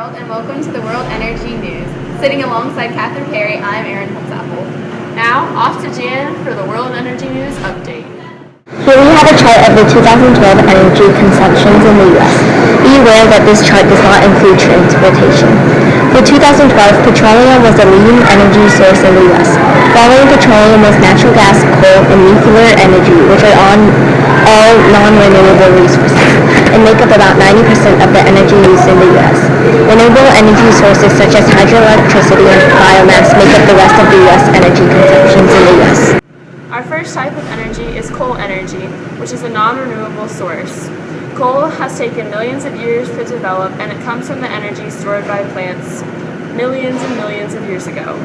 world, and welcome to the World Energy News. Sitting alongside Catherine Perry, I'm Erin Holtzapfel. Now, off to Jan for the World Energy News update. Here we have a chart of the 2012 energy consumptions in the U.S. Be aware that this chart does not include transportation. For 2012, petroleum was the leading energy source in the U.S. Following petroleum was natural gas, coal, and nuclear energy, which are all non-renewable resources, and make up about 90% of the energy used in the U.S. Renewable energy sources such as hydroelectricity and biomass make up the rest of the U.S. energy consumptions in the U.S. Our first type of energy is coal energy, which is a non-renewable source. Coal has taken millions of years to develop, and it comes from the energy stored by plants millions and millions of years ago.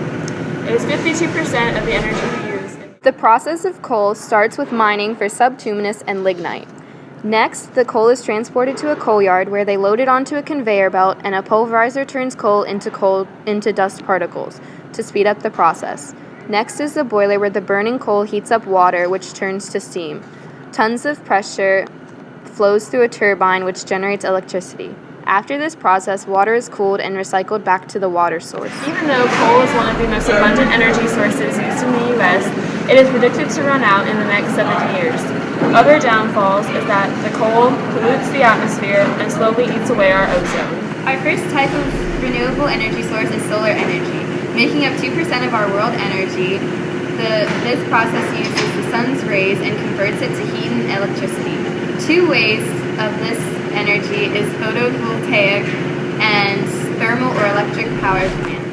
It is 52% of the energy we use. The process of coal starts with mining for subtuminous and lignite. Next, the coal is transported to a coal yard where they load it onto a conveyor belt, and a pulverizer turns coal into dust particles to speed up the process. Next is the boiler where the burning coal heats up water, which turns to steam. Tons of pressure flows through a turbine, which generates electricity. After this process, water is cooled and recycled back to the water source. Even though coal is one of the most abundant energy sources used in the U.S., it is predicted to run out in the next 70 years. Other downfalls is that the coal pollutes the atmosphere and slowly eats away our ozone. Our first type of renewable energy source is solar energy. Making up 2% of our world energy, this process uses the sun's rays and converts it to heat and electricity. Two ways of this energy is photovoltaic and thermal or electric power plants.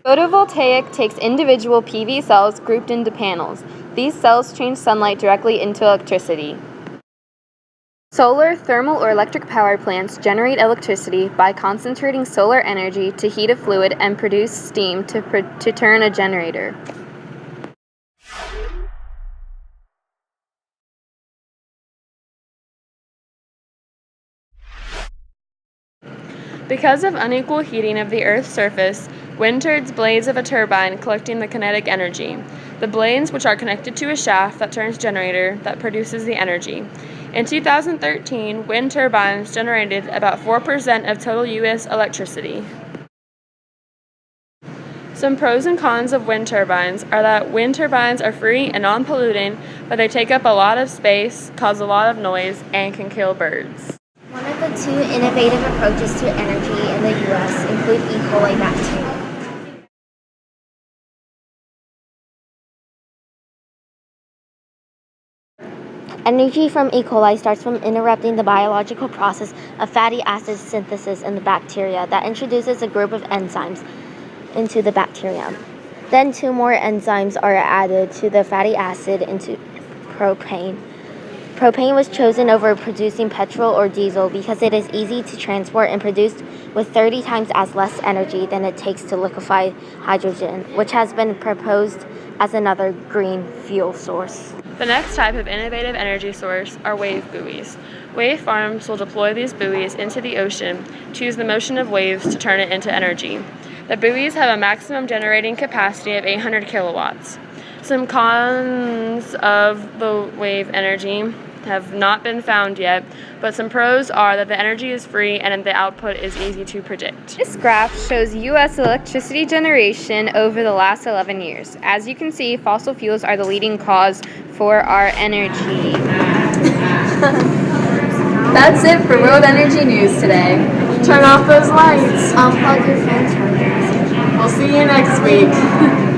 Photovoltaic takes individual PV cells grouped into panels. These cells change sunlight directly into electricity. Solar, thermal, or electric power plants generate electricity by concentrating solar energy to heat a fluid and produce steam to turn a generator. Because of unequal heating of the Earth's surface, wind turns blades of a turbine collecting the kinetic energy. The blades, which are connected to a shaft that turns generator that produces the energy. In 2013, wind turbines generated about 4% of total U.S. electricity. Some pros and cons of wind turbines are that wind turbines are free and non-polluting, but they take up a lot of space, cause a lot of noise, and can kill birds. One of the two innovative approaches to energy in the U.S. include E. coli bacteria. Energy from E. coli starts from interrupting the biological process of fatty acid synthesis in the bacteria that introduces a group of enzymes into the bacterium. Then two more enzymes are added to the fatty acid into propane. Propane was chosen over producing petrol or diesel because it is easy to transport and produced with 30 times as less energy than it takes to liquefy hydrogen, which has been proposed as another green fuel source. The next type of innovative energy source are wave buoys. Wave farms will deploy these buoys into the ocean to use the motion of waves to turn it into energy. The buoys have a maximum generating capacity of 800 kilowatts. Some cons of the wave energy have not been found yet, but some pros are that the energy is free and the output is easy to predict. This graph shows U.S. electricity generation over the last 11 years. As you can see, fossil fuels are the leading cause for our energy. That's it for World Energy News today. Turn off those lights. Unplug your phone chargers. We'll see you next week.